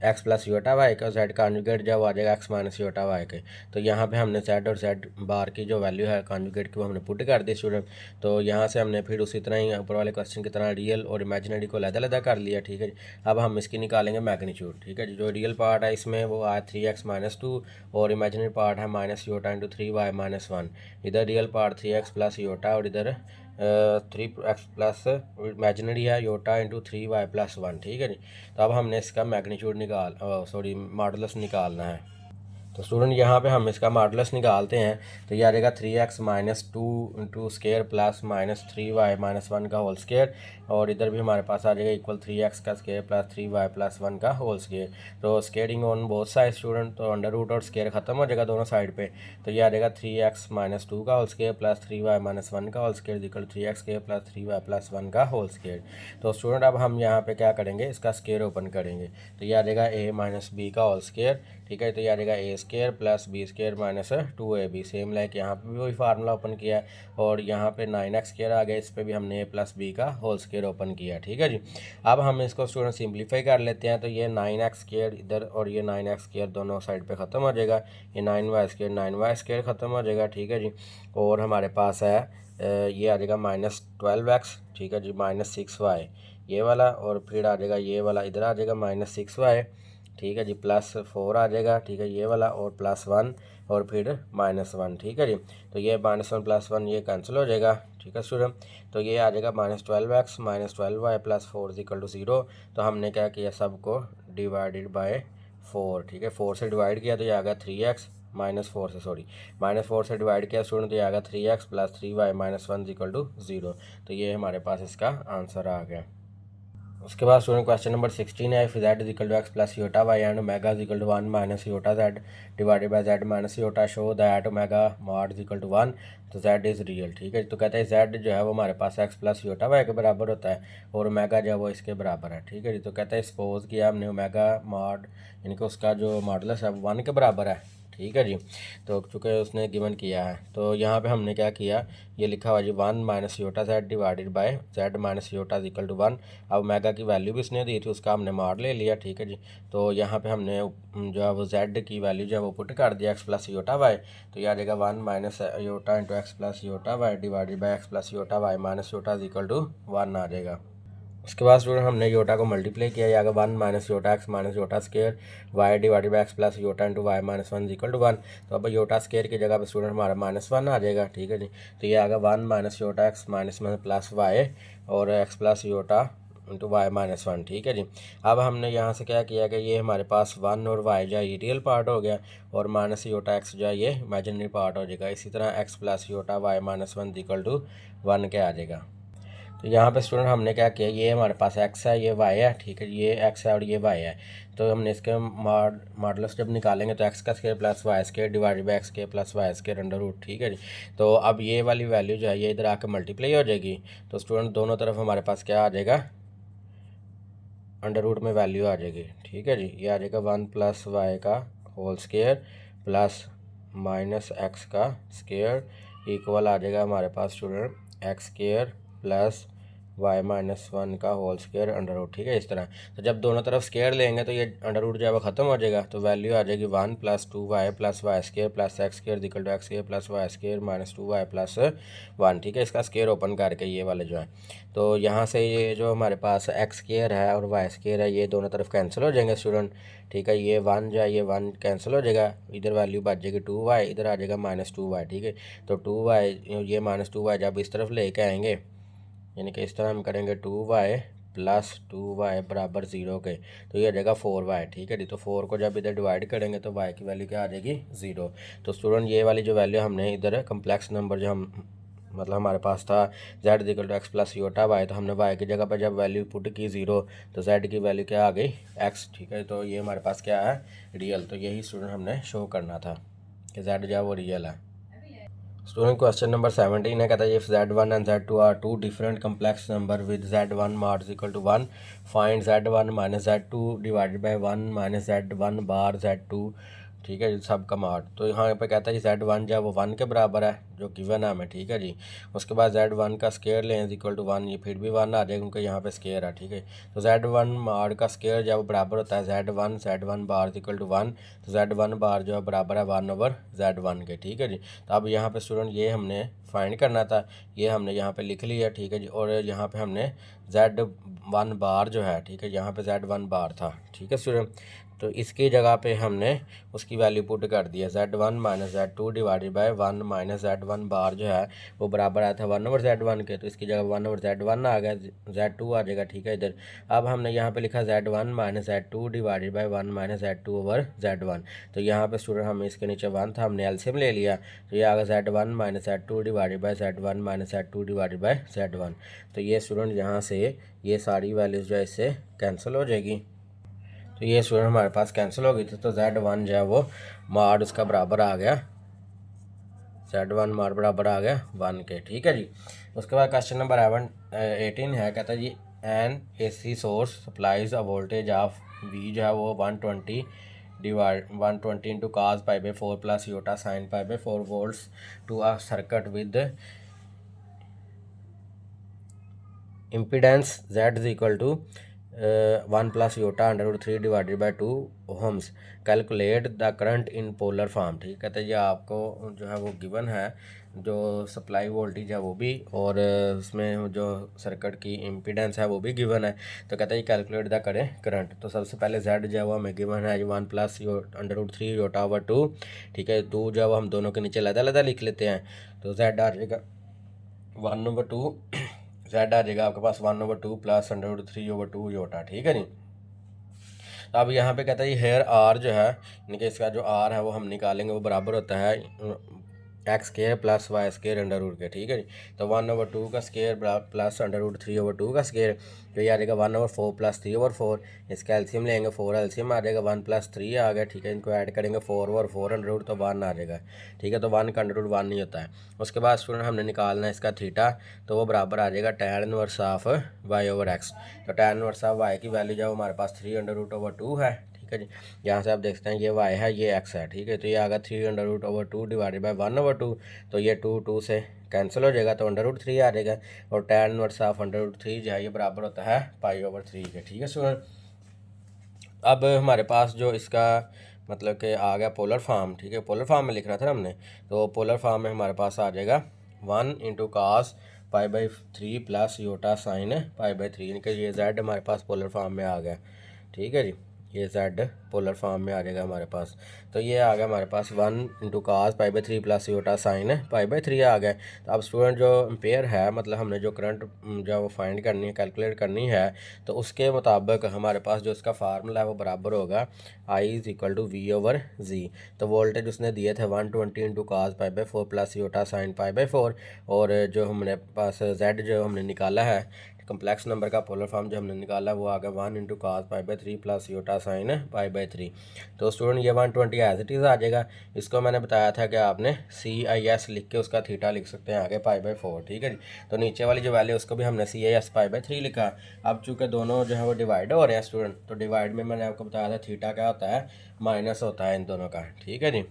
एक्स प्लस योटा वाई का, जेड कॉन्जुगेट जब आ जाएगा एक्स माइनस योटा वाई के। तो यहाँ पे हमने जेड और जेड बार की जो वैल्यू है कॉन्जुगेट की वो हमने पुट कर दी स्टूडेंट। तो यहाँ से हमने फिर उसी तरह ही ऊपर वाले क्वेश्चन की तरह रियल और इमेजिनरी को अलग-अलग कर लिया, ठीक है जी। अब हम इसकी निकालेंगे मैग्नीट्यूड, ठीक है जी। जो रियल पार्ट है इसमें वो आया 3x माइनस 2 और इमेजिनरी पार्ट है minus iota into 3y minus 1। इधर real part 3x plus Yotta और इधर 3x प्लस इमेजिनरी है योटा इंटू 3y प्लस 1, ठीक है जी। तो अब हमने इसका मैग्नीट्यूड मॉडुलस निकालना है। तो स्टूडेंट यहाँ पे हम इसका मॉडुलस निकालते हैं, तो ये आ जाएगा 3x minus 2 into square plus minus 3y minus 1 का होल स्केयर, और इधर भी हमारे पास आ जाएगा इक्वल 3x का स्केयर प्लस 3y प्लस 1 का होल स्केयर। तो squaring on both side student, तो अंडर रूट और स्केयर खत्म हो जाएगा दोनों साइड पे, तो ये आ जाएगा 3x माइनस 2 का whole square plus 3y minus 1 का whole square equal 3x square plus 3y plus 1 का होल स्केयर। तो स्टूडेंट अब हम यहाँ पे क्या करेंगे, इसका स्केयर ओपन करेंगे, तो ये आ जाएगा a माइनस बी का होल स्केयर, ठीक है। तो ये आ जाएगा a square plus B square minus 2ab, same like यहाँ पे भी वही फार्मूला ओपन किया है, और यहाँ पे 9x स्केयर आ गया, इस पर भी हमने a प्लस बी का होल स्केयर ओपन किया, ठीक है जी। अब हम इसको स्टूडेंट सिंप्लीफाई कर लेते हैं, तो ये 9x स्केयर इधर और ये 9x स्केयर दोनों साइड पे ख़त्म हो जाएगा, ये 9y स्केयर ख़त्म हो जाएगा, ठीक है जी। और हमारे पास है ये आ जाएगा माइनस 12x, ठीक है जी, माइनस 6y, ये वाला, और फिर आ जाएगा ये वाला इधर आ जाएगा -6y, ठीक है जी, +4 आ जाएगा, ठीक है ये वाला, और +1 और फिर -1, ठीक है जी। तो ये -1 +1 ये कैंसिल हो जाएगा, ठीक है स्टूडेंट। तो ये आ जाएगा -12x -12y +4 = 0। तो हमने क्या किया, सबको डिवाइडेड बाय 4, ठीक है, 4 से डिवाइड किया तो ये आ गया 3x -4 से, सॉरी -4 से डिवाइड किया स्टूडेंट, तो ये आ गया 3x + 3y -1 = 0। तो ये हमारे पास इसका आंसर आ गया। उसके बाद स्टूडेंट क्वेश्चन नंबर 16 है, if z = x + iota y and omega = 1 - iota z divided by z - iota show that omega mod = 1, तो z इज़ रियल, ठीक है। तो कहते हैं z जो है वो हमारे पास x + iota y के बराबर होता है और ओमेगा जो है वो इसके बराबर है, ठीक है जी। तो कहते हैं सपोज किया हमने ओमेगा मॉड यानी कि उसका जो मॉडुलस है वो 1 के बराबर है, ठीक है जी। तो चूँकि उसने गिवन किया है तो यहाँ पे हमने क्या किया, ये लिखा हुआ जी 1 - iota z divided by z - iota = 1। अब ओमेगा की वैल्यू भी इसने दी थी, उसका हमने मॉड ले लिया, ठीक है जी। तो यहाँ पे हमने जो है वो z की वैल्यू जो है वो पुट कर दिया x + iota y, तो ये आ जाएगा 1 - iota × x + iota y divided by x + iota y - iota = 1 आ जाएगा। उसके बाद स्टूडेंट हमने योटा को मल्टीप्लाई किया, ये आ गया 1 - iota x - iota square y divided by x + iota × y - 1 = 1। तो अब योटा स्क्वायर की जगह पे स्टूडेंट हमारा -1 आ जाएगा, ठीक है जी। तो ये आ गया 1 - iota x - +y और x + iota × y - 1, ठीक है जी। अब हमने यहाँ से क्या किया कि ये हमारे पास 1 और y जो है ये रियल पार्ट हो गया और -iota x जो है ये इमेजिनरी पार्ट हो जाएगा। इसी तरह x + iota y - 1 = 1 के आ जाएगा। तो यहाँ पे स्टूडेंट हमने क्या किया, ये हमारे पास x है, ये y है, ठीक है, ये x है और ये y है। तो हमने इसके मॉडुलस जब निकालेंगे तो x² + y² divided by x² + y² under root, ठीक है जी। तो अब ये वाली वैल्यू जो है ये इधर आके मल्टीप्लाई हो जाएगी। तो स्टूडेंट दोनों तरफ हमारे पास क्या आ जाएगा, अंडर रूट में वैल्यू आ जाएगी, ठीक है जी। ये आ जाएगा 1 + y का होल स्क्वायर प्लस -x का स्क्वायर इक्वल आ जाएगा हमारे पास स्टूडेंट x² + y - 1 का होल स्क्वायर अंडर रूट, ठीक है, इस तरह। तो जब दोनों तरफ स्क्वायर लेंगे तो ये अंडर रूट जो है वो ख़त्म हो जाएगा, तो वैल्यू आ जाएगी 1 + 2y + y² + x² = x² + y² - 2y + 1, ठीक है। इसका स्क्वायर ओपन करके ये वाले जो है, तो यहाँ से ये जो हमारे पास x² है और y² है ये दोनों तरफ कैंसिल हो जाएंगे स्टूडेंट, ठीक है। ये 1 जो है ये 1 कैंसिल हो जाएगा, इधर वैल्यू बच जाएगी 2y, इधर आ जाएगा -2y, ठीक है। तो 2y ये -2y जब इस तरफ लेके आएंगे यानी कि इस तरह हम करेंगे 2y + 2y = 0 के, तो ये आ जाएगा 4y, ठीक है जी। तो 4 को जब इधर डिवाइड करेंगे तो y की वैल्यू क्या आ जाएगी 0। तो स्टूडेंट ये वाली जो वैल्यू हमने इधर कम्प्लेक्स नंबर जो हम मतलब हमारे पास था z = x + iota y, तो हमने y की जगह पर जब वैल्यू पुट की 0 तो z की वैल्यू क्या आ गई x, ठीक है। तो ये हमारे पास क्या है रियल, तो यही स्टूडेंट हमने शो करना था कि z जो है वो रियल है। स्टूडेंट क्वेश्चन नंबर 17 है, कहता है if z1 and z2 are two different complex number with z1 mod = 1, find z1 - z2 divided by 1 - z1 bar z2, ठीक है जी, सब का मॉड। तो यहाँ पे कहता है जी z1 जो है वो 1 के बराबर है जो गिवन है हमें, ठीक है जी। उसके बाद z1 का स्क्वायर लें = 1, ये फिर भी 1 आ जाएगा क्योंकि यहाँ पे स्क्वायर है, ठीक है। तो z1 मॉड का स्क्वायर जो है वो बराबर होता है z1 बार = 1, तो z1 बार जो है बराबर है 1/z1 के, ठीक है जी। तो अब यहाँ पे स्टूडेंट ये हमने फाइंड करना था, ये हमने यहाँ पे लिख लिया, ठीक है जी। और यहाँ पे हमने z1 बार जो है, ठीक है, यहाँ पे z1 बार था, ठीक है स्टूडेंट। तो इसकी जगह पे हमने उसकी वैल्यू पुट कर दिया z1 - z2 divided by 1 - z1 बार जो है वो बराबर आया था 1/z1 के, तो इसकी जगह 1/z1 आ गया, z2 आ जाएगा, ठीक है इधर। अब हमने यहाँ पे लिखा z1 - z2 divided by 1 - z2/z1, तो यहाँ पे स्टूडेंट हमें इसके नीचे 1 था, हमने एलसीएम ले लिया, तो ये आ गया z1 - z2 divided bye z1 - z2 divided bye z1। तो ये स्टूडेंट यहाँ से ये सारी वैल्यूज़ जो है इससे कैंसिल हो जाएगी, तो ये स्टूडेंट हमारे पास कैंसिल हो गई थी। तो z1 जो है वो मॉड उसका बराबर आ गया, z1 मॉड बराबर आ गया 1 के, ठीक है जी। उसके बाद क्वेश्चन नंबर 18 है, कहता है जी an AC source supplies a voltage of V जो है वो 120 × cos π/4 + iota sin π/4 volts to a circuit with impedance z = 1 + iota √3 divided by 2 ohms, calculate the current in polar form, ठीक है। कहते हैं ये आपको जो है वो गिवन है जो सप्लाई वोल्टेज है वो भी, और उसमें जो सर्किट की इम्पीडेंस है वो भी गिवन है। तो कहता है कैलकुलेट द करें करंट। तो सबसे पहले जेड जो है वो हमें गिवन है 1 प्लस √3 योटा ओवर 2, ठीक है। 2 जो है वो हम दोनों के नीचे लदा लिख लेते हैं। तो जेड आ जाएगा 1/2, जेड आ जाएगा आपके पास 1/2 प्लस √3/2 योटा, ठीक है जी। अब यहाँ पे कहता है हेयर आर जो है, यानी कि इसका जो आर है वो हम निकालेंगे, वो बराबर होता है X square plus Y square under root के, ठीक है जी। तो 1/2 का स्केयर प्लस √3/2 का स्केयर, तो ये आ जाएगा 1/4 प्लस 3/4। इसका एलसीएम लेंगे, 4 एलसीएम आ जाएगा, 1 + 3 आ गया, ठीक है। इनको ऐड करेंगे 4/4 अंडर रूट, तो 1 आ जाएगा, ठीक है। तो 1 का अंडर रूट 1 नहीं होता है। उसके बाद स्टूडेंट हमने निकालना है इसका थीटा, तो वो बराबर आ जाएगा tan इनवर्स ऑफ y/x। तो tan इनवर्स ऑफ y की वैल्यू जो हमारे पास 3/√2 है, ठीक है जी। यहाँ से आप देखते हैं ये y है, ये x है, ठीक है। तो ये आ गया 3/√2 डिवाइडेड बाई 1/2, तो ये 2 से कैंसिल हो जाएगा, तो √3 आ जाएगा। और tan इनवर्स ऑफ √3 जो है ये बराबर होता है π/3 के, ठीक है स्टूडेंट। अब हमारे पास जो इसका मतलब कि आ गया पोलर फॉर्म, ठीक है। पोलर फॉर्म में लिखना था ना हमने, तो पोलर फॉर्म में हमारे पास आ जाएगा 1 × cos π/3 प्लस योटा साइन π/3, यानी कि ये z हमारे पास पोलर फॉर्म में आ गया, ठीक है जी। ये z पोलर फॉर्म में आ जाएगा हमारे पास। तो ये आ गया हमारे पास 1 × cos π/3 प्लस योटा साइन π/3 आ गया। तो अब स्टूडेंट जो एम्पेयर है, मतलब हमने जो करंट जो फाइंड करनी है, कैलकुलेट करनी है, तो उसके मुताबिक हमारे पास जो इसका फार्मूला है वो बराबर होगा I = V/Z। तो वोल्टेज उसने दिए थे 120 × cos π/4 प्लस योटा साइन π/4, और जो हमने पास z जो हमने निकाला है कम्प्लेक्स नंबर का पोलर फॉर्म जो हमने निकाला वो आ गया 1 × cos π/3 प्लस योटा साइन π/3। तो स्टूडेंट ये 120 एज इट इज़ आ जाएगा। इसको मैंने बताया था कि आपने CIS लिख के उसका थीटा लिख सकते हैं आगे π/4, ठीक है जी। तो नीचे वाली जो वैल्यू उसको भी हमने CIS π/3 लिखा। अब चूँकि दोनों जो है वो डिवाइड हो रहे हैं स्टूडेंट, तो डिवाइड में मैंने आपको बताया था थीटा क्या होता है, माइनस होता है इन दोनों का, ठीक है जी।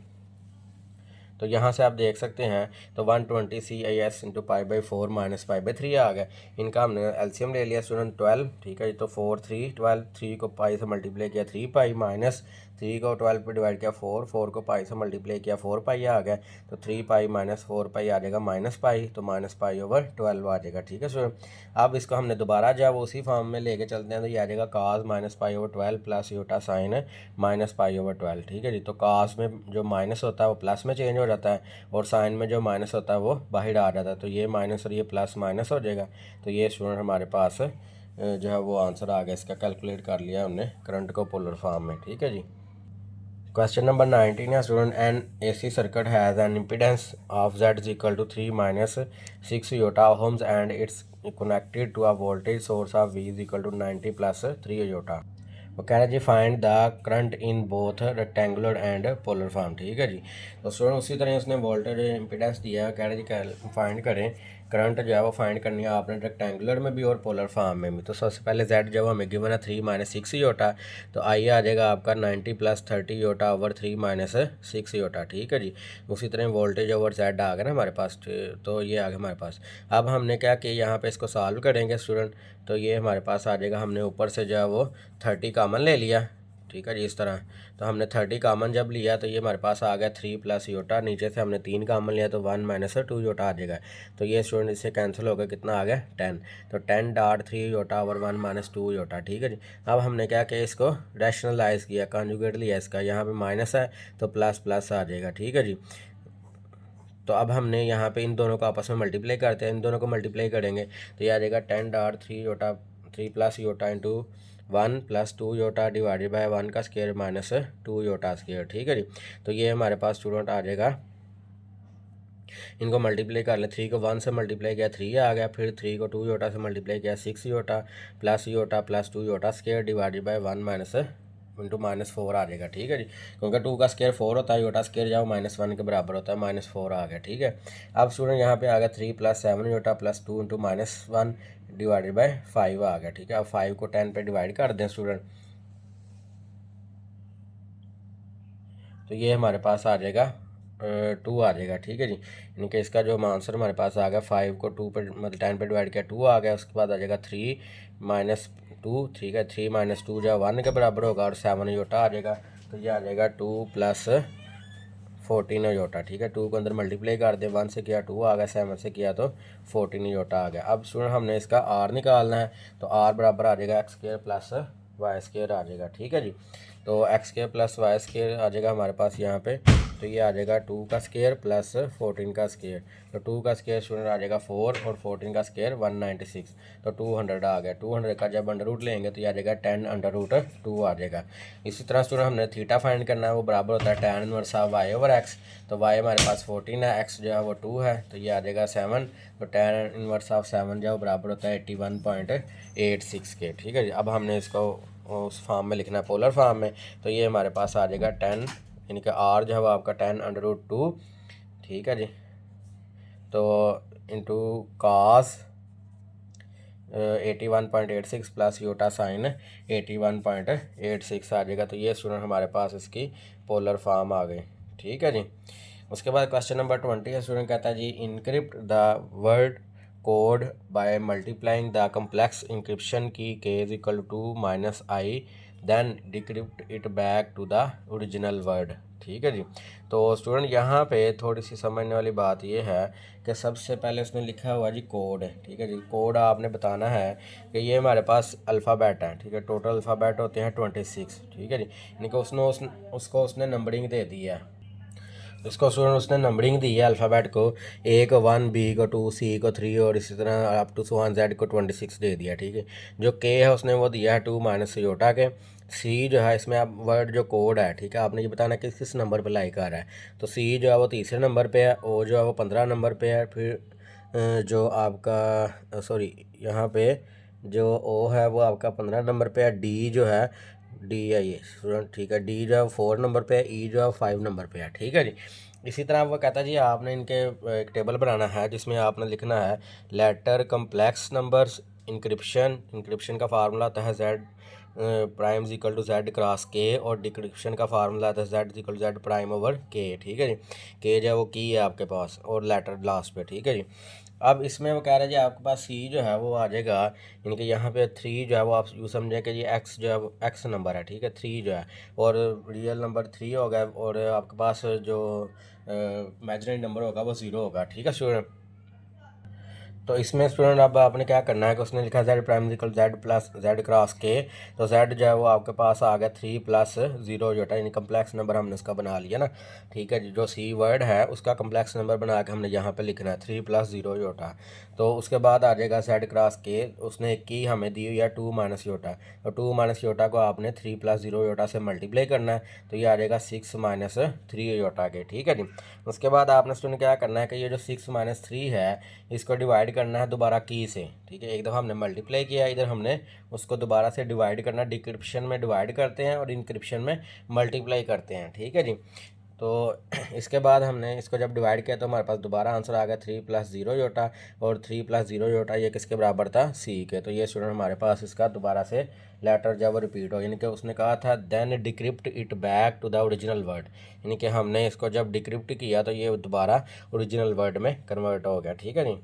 तो यहाँ से आप देख सकते हैं, तो 120 CIS × π/4 माइनस π/3 आ गया। इनका हमने एलसीएम ले लिया स्टूडेंट 12, ठीक है जी। तो 4 3 12, 3 को पाई से मल्टीप्लाई किया 3π, माइनस 3 को 12 पे डिवाइड किया 4, 4 को पाई से मल्टीप्लाई किया 4π आ गया। तो 3π माइनस 4π आ जाएगा -π, तो -π/12 आ जाएगा, ठीक है स्टूडेंट। अब इसको हमने दोबारा जब उसी फॉर्म में लेके चलते हैं, तो ये आ जाएगा cos -π/12 प्लस योटा साइन -π/12, ठीक है जी। तो cos में जो माइनस होता है वो प्लस में चेंज हो जाता है, और साइन में जो माइनस होता है वो बाहर आ जाता है। तो ये माइनस और ये प्लस माइनस हो जाएगा। तो ये स्टूडेंट हमारे पास जो है वो आंसर आ गया, इसका कैलकुलेट कर लिया हमने करंट को पोलर फॉर्म में, ठीक है जी। क्वेश्चन नंबर 19 है student, an AC circuit has an impedance of Z = 3 - 6 योटा ohms and it's connected to a voltage source of V = 90 + 3 योटा। वो कह रहा है जी find the current in both rectangular and polar form, ठीक है जी। तो स्टूडेंट उसी तरह उसने वोल्टेज इम्पीडेंस दिया है, कह रहे जी फाइंड करें करंट जो है वो फाइंड करनी है आपने रेक्टेंगुलर में भी और पोलर फॉर्म में भी। तो सबसे पहले Z जब हमें गिवन है 3 - 6 योटा, तो आई आ जाएगा आपका 90 + 30 योटा ओवर 3 - 6 योटा, ठीक है जी। उसी तरह वोल्टेज ओवर Z आ गया ना हमारे पास, तो ये आ गया हमारे पास। अब हमने क्या कि यहाँ पे इसको सॉल्व करेंगे स्टूडेंट, तो ये हमारे पास आ जाएगा, हमने ऊपर से जो है वो 30 कामन ले लिया, ठीक है जी, इस तरह। तो हमने 30 कामन जब लिया तो ये हमारे पास आ गया 3 + योटा, नीचे से हमने 3 कामन लिया तो 1 - 2 योटा आ जाएगा। तो ये स्टूडेंट इससे कैंसिल हो गया, कितना आ गया 10। तो 10.3 योटा ओवर 1 - 2 योटा, ठीक है जी। अब हमने क्या किया, इसको रैशनलाइज किया, कॉन्जुगेट लिया इसका, यहाँ पे माइनस है तो प्लस प्लस आ जाएगा, ठीक है जी। तो अब हमने यहाँ पे इन दोनों को आपस में मल्टीप्लाई करते हैं, इन दोनों को मल्टीप्लाई करेंगे तो ये आ जाएगा 10.3 iota 3 + iota into 1 + 2 iota divided by 1 का स्क्वायर माइनस 2 योटा स्क्वायर, ठीक है जी। तो ये हमारे पास स्टूडेंट आ जाएगा, इनको मल्टीप्लाई कर ले, 3 को 1 से मल्टीप्लाई किया 3 आ गया, फिर 3 को 2 योटा से मल्टीप्लाई किया 6 iota plus 2 iota square divided by 1 minus into -4 आ जाएगा, ठीक है जी। क्योंकि 2 का स्क्वायर 4 होता है, योटा स्क्वायर जाओ -1 के बराबर होता है, -4 आ गया, ठीक है। अब स्टूडेंट यहाँ पे आ गया 3 + 7 iota plus 2 into -1 divided by 5 आ गया, ठीक है। अब 5 को 10 पे डिवाइड कर दें स्टूडेंट, तो ये हमारे पास आ जाएगा 2 आ जाएगा, ठीक है जी। यानी कि इसका जो आंसर हमारे पास आ गया 5 को 2 पे मतलब 10 पे डिवाइड किया 2 आ गया, उसके बाद आ जाएगा 3 - 2, ठीक है। 3 - 2 जो 1 के बराबर होगा और 7 योटा आ जाएगा, तो ये आ जाएगा 2 + 14 योटा, ठीक है। 2 को अंदर मल्टीप्लाई कर दे, 1 से किया 2 आ गया, 7 से किया तो 14 योटा आ गया। अब स्टूडेंट हमने इसका आर निकालना है, तो आर बराबर आ जाएगा x square plus y square आ जाएगा, ठीक है जी। तो x square plus y square आ जाएगा हमारे पास यहाँ पे, तो ये आ जाएगा 2 का स्क्वायर प्लस 14 का स्क्वायर। तो 2 का स्क्वायर स्टूडेंट आ जाएगा 4 और 14 का स्क्वायर 196, तो 200 आ गया। 200 का जब अंडर रूट लेंगे तो ये आ जाएगा 10 अंडर रूट 2 आ जाएगा। इसी तरह स्टूडेंट हमने थीटा फाइंड करना है, वो बराबर होता है tan inverse of Y over X. तो वाई हमारे पास 14 है, एक्स जो है वो 2 है, तो ये आ जाएगा 7। तो tan इनवर्स ऑफ 7 जो है वो बराबर होता है 81.86 के, ठीक है जी। अब हमने इसको उस फॉर्म में लिखना है, पोलर फॉर्म में, तो ये हमारे पास आ जाएगा 10, यानी कि आर जो है वो आपका 10 अंडर रूट 2, ठीक है जी। तो into cos 81.86 plus iota sine 81.86 आ जाएगा। तो ये स्टूडेंट हमारे पास इसकी पोलर फॉर्म आ गई, ठीक है जी। उसके बाद क्वेश्चन नंबर 20 है, स्टूडेंट कहता है जी encrypt the word code by multiplying the complex encryption key k is equal to -i, then decrypt it back to the original word, ठीक है जी। तो स्टूडेंट यहाँ पे थोड़ी सी समझने वाली बात ये है कि सबसे पहले उसने लिखा हुआ जी कोड है, ठीक है जी। कोड आपने बताना है कि ये हमारे पास अल्फ़ाबेट है, ठीक है। टोटल अल्फ़ाबेट होते हैं 26, ठीक है जी। यानी कि उसको उसने नंबरिंग दे दी है, इसको स्टूडेंट उसने नंबरिंग दी है अल्फ़ाबेट को, ए को 1, बी को 2, सी को 3 और इसी तरह अप टू 1 जेड को 26 दे दिया, ठीक है। जो के है उसने वो दिया है 2 माइनस योटा के। सी जो है इसमें आप वर्ड जो कोड है, ठीक है, आपने ये बताना कि किस नंबर पे लाई कर रहा है। तो सी जो है वो तीसरे नंबर पे है, ओ जो है वो 15 नंबर पे है, फिर जो आपका सॉरी यहाँ पे जो ओ है वो आपका 15 नंबर पे है, डी जो है डी है ये स्टूडेंट, ठीक है। डी जो है 4 नंबर पे है, ई जो है 5 नंबर पे है, ठीक है जी। इसी तरह वो कहता है जी आपने इनके एक टेबल बनाना है जिसमें आपने लिखना है लेटर कम्प्लेक्स नंबर्स इंक्रिप्शन का फार्मूला आता है Z prime equal to Z cross K, और डिक्रिप्शन का फार्मूला आता है Z equal to Z prime over K, ठीक है जी। के जो है वो की है आपके पास और लेटर लास्ट पे, ठीक है जी। अब इसमें वो कह रहा है जी आपके पास सी जो है वो आ जाएगा, यानी कि यहाँ पे 3 जो है वो आप यूँ समझें कि ये एक्स जो है वो एक्स नंबर है, ठीक है। 3 जो है और रियल नंबर 3 होगा, और आपके पास जो इमेजिनरी नंबर होगा वो 0 होगा, ठीक है स्टूडेंट। तो इसमें स्टूडेंट अब आपने क्या करना है कि उसने लिखा Z prime equal Z plus Z cross के, तो जेड जो है वो आपके पास आ गया 3 प्लस 0 जो है, यानी कम्प्लेक्स नंबर हमने उसका बना लिया ना, ठीक है। जो सी वर्ड है उसका कम्प्लेक्स नंबर बना के हमने यहाँ पे लिखना है 3 प्लस 0 योटा। तो उसके बाद आ जाएगा जेड क्रॉस के, उसने एक की हमें दी हुई है 2 माइनस योटा, तो 2 माइनस योटा को आपने 3 प्लस 0 योटा से मल्टीप्लाई करना है, तो ये आ जाएगा 6 माइनस 3 योटा के, ठीक है जी। उसके बाद आपने स्टूडेंट क्या करना है कि ये जो 6 माइनस 3 है इसको डिवाइड करना है दोबारा की से, ठीक है। एक दफ़ा हमने मल्टीप्लाई किया, इधर हमने उसको दोबारा से डिवाइड करना, डिक्रिप्शन में डिवाइड करते हैं और इंक्रिप्शन में मल्टीप्लाई करते हैं, ठीक है जी। तो इसके बाद हमने इसको जब डिवाइड किया तो हमारे पास दोबारा आंसर आ गया 3 प्लस 0 योटा, और 3 प्लस 0 योटा ये किसके बराबर था, सी के। तो ये स्टूडेंट हमारे पास इसका दोबारा से लेटर जब रिपीट हो, यानी कि उसने कहा था then decrypt it back to the original word, यानी कि हमने इसको जब डिक्रिप्ट किया तो ये दोबारा ओरिजिनल वर्ड में कन्वर्ट हो गया, ठीक है जी।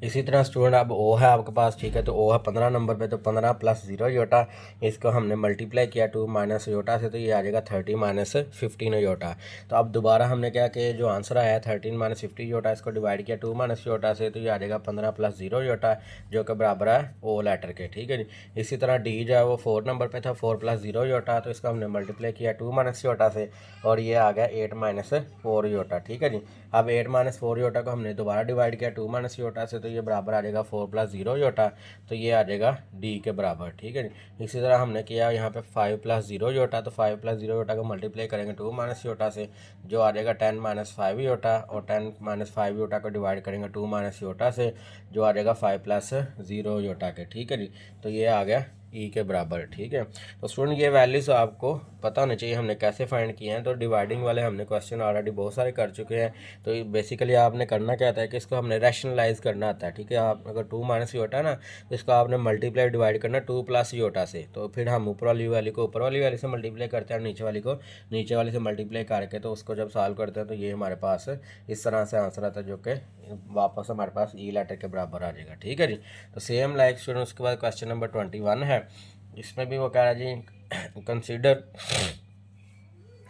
इसी तरह स्टूडेंट अब ओ है आपके पास, ठीक है। तो ओ है 15 नंबर पे, तो 15 प्लस 0 योटा, इसको हमने मल्टीप्लाई किया 2 माइनस योटा से, तो ये आ जाएगा 30 माइनस 15 योटा। तो अब दोबारा हमने क्या कि जो आंसर आया 13 माइनस 50 योटा, इसको डिवाइड किया 2 माइनस योटा से, तो ये आ जाएगा 15 प्लस 0 योटा, जो कि बराबर है ओ लेटर के, ठीक है जी। इसी तरह डी जो है वो 4 नंबर पर था, 4 प्लस 0 योटा, तो इसको हमने मल्टीप्लाई किया 2 माइनस योटा से, और ये आ गया 8 माइनस 4 योटा, ठीक है जी। अब 8 माइनस 4 योटा को हमने दोबारा डिवाइड किया 2 माइनस योटा से, तो ये बराबर आ जाएगा 4 प्लस 0 योटा, तो ये आ जाएगा डी के बराबर, ठीक है जी। इसी तरह हमने किया यहाँ पे 5 प्लस 0 योटा, तो 5 प्लस 0 योटा को मल्टीप्लाई करेंगे 2 माइनस योटा से, जो आ जाएगा 10 माइनस 5 योटा, और 10 माइनस 5 योटा को डिवाइड करेंगे 2 माइनस योटा से, जो आ जाएगा 5 प्लस 0 योटा के, ठीक है जी। तो ये आ गया ई के बराबर, ठीक है। तो स्टूडेंट ये वैल्यूज़ आपको पता होना चाहिए हमने कैसे फाइंड किए हैं। तो डिवाइडिंग वाले हमने क्वेश्चन ऑलरेडी बहुत सारे कर चुके हैं। तो बेसिकली आपने करना क्या आता है कि इसको हमने रैशनलाइज करना आता है, ठीक है। आप अगर 2 माइनस योटा ना, तो इसको आपने मल्टीप्लाई डिवाइड करना 2 प्लस योटा से, तो फिर हम ऊपर वाली वैल्यू को ऊपर वाली वैल्यू से मल्टीप्लाई करते हैं, नीचे वाली को नीचे वाली से मल्टीप्लाई करके, तो उसको जब सॉल्व करते हैं तो ये हमारे पास इस तरह से आंसर आता है, जो कि वापस हमारे पास ई लेटर के बराबर आ जाएगा, ठीक है जी। तो सेम लाइक स्टूडेंट उसके बाद क्वेश्चन नंबर 21 है, इसमें भी वो कह रहा है जी consider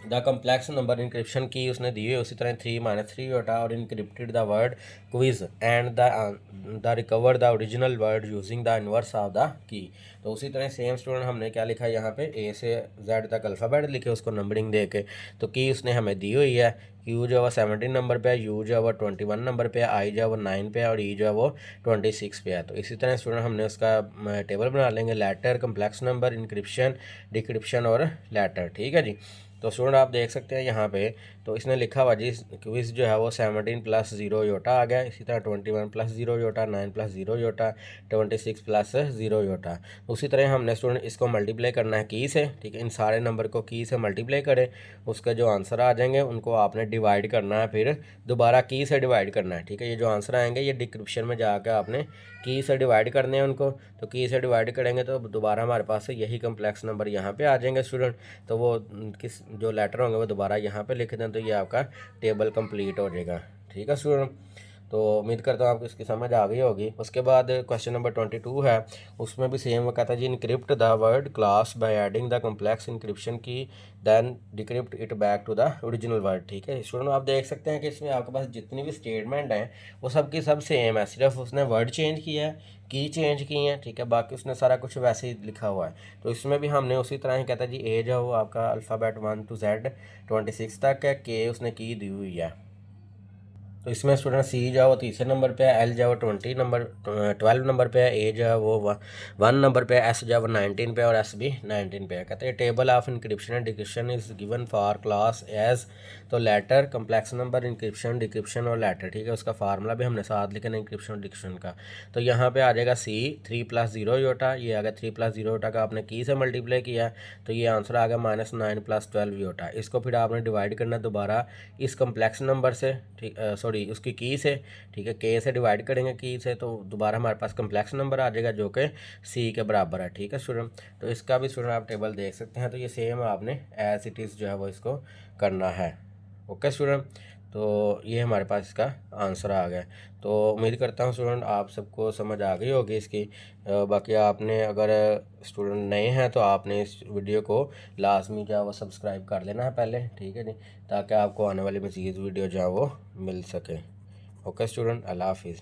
the complex number encryption key उसने दी हुई, उसी तरह 3 - 3 योटा और encrypted the word quiz and the recover the original word using the inverse of the key. तो उसी तरह सेम स्टूडेंट हमने क्या लिखा है यहाँ पे, ए से जेड तक अल्फ़ाबेट लिखे उसको नंबरिंग दे के। तो की उसने हमें दी हुई है, यू जो है वो 17 नंबर पे है, यू जो है वो 21 नंबर पे है, आई जो है वो 9 पे है और ई जो है वो 26 पे है। तो इसी तरह स्टूडेंट हमने उसका टेबल बना लेंगे, letter, complex number, encryption, decryption और लेटर। ठीक है जी। तो स्टूडेंट आप देख सकते हैं यहाँ पे, तो इसने लिखा हुआ जी क्विज जो है वो 17 + 0 योटा आ गया, इसी तरह 21 + 0 योटा, 9 + 0 योटा, 26 + 0 योटा। उसी तरह हमने स्टूडेंट इसको मल्टीप्लाई करना है की से। ठीक है, इन सारे नंबर को की से मल्टीप्लाई करें, उसके जो आंसर आ जाएंगे उनको आपने डिवाइड करना है, फिर दोबारा की से डिवाइड करना है। ठीक है, ये जो आंसर आएंगे ये डिस्क्रिप्शन में जाकर आपने की से डिवाइड करने हैं उनको। तो की से डिवाइड करेंगे तो दोबारा हमारे पास यही कम्प्लेक्स नंबर यहाँ पे आ जाएंगे स्टूडेंट। तो वो किस जो लेटर होंगे वो दोबारा यहाँ पे लिख दें, तो ये आपका टेबल कंप्लीट हो जाएगा। ठीक है स्टूडेंट, तो उम्मीद करता हूँ आपको इसकी समझ आ गई होगी। उसके बाद क्वेश्चन नंबर 22 है, उसमें भी सेम वो कहता है जी, encrypt the word class by adding the complex encryption key, then decrypt it back to the original word. ठीक है स्टूडेंट, आप देख सकते हैं कि इसमें आपके पास जितनी भी स्टेटमेंट हैं वो सब की सब सेम है, सिर्फ उसने वर्ड चेंज किया है, की चेंज की है। ठीक है, बाकी उसने सारा कुछ वैसे ही लिखा हुआ है। तो इसमें भी हमने उसी तरह ही कहता है जी, ए जो वो आपका अल्फ़ाबेट 1 to Z 26 तक है, के उसने की दी हुई है। तो इसमें स्टूडेंट सी जो है वो तीसरे नंबर पे है, एल जो है वो 12 नंबर पे है, ए जो है वो 1 नंबर पे है, एस जो है वो 19 पे है और एस भी 19 पे है। कहते हैं table of encryption and decryption is given for class as, तो letter, complex number, encryption, decryption और लेटर। ठीक है, उसका फार्मूला भी हमने साथ लिखा है इंक्रिप्शन और डिक्रिप्शन का। तो यहाँ पे आ जाएगा सी 3 + 0 योटा, ये आ गया 3 + 0 योटा का आपने की से मल्टीप्लाई किया, तो ये आंसर आ गया -9 + 12 योटा। इसको फिर आपने डिवाइड करना दोबारा इस कम्प्लेक्स नंबर से, ठीक सॉरी उसकी की से। ठीक है, के से डिवाइड करेंगे की से, तो दोबारा हमारे पास कम्प्लेक्स नंबर आ जाएगा जो कि सी के बराबर है। ठीक है स्टूडेंट, तो इसका भी स्टूडेंट आप टेबल देख सकते हैं। तो ये सेम आपने एज इट इज़ जो है वो इसको करना है। ओके स्टूडेंट, तो ये हमारे पास इसका आंसर आ गया। तो उम्मीद करता हूँ स्टूडेंट आप सबको समझ आ गई होगी इसकी। बाकी आपने अगर स्टूडेंट नए हैं तो आपने इस वीडियो को लाजमी जो है वो सब्सक्राइब कर लेना है पहले। ठीक है जी, ताकि आपको आने वाली मज़ीद वीडियो जो है वो मिल सके। ओके स्टूडेंट, अल्लाह हाफिज़।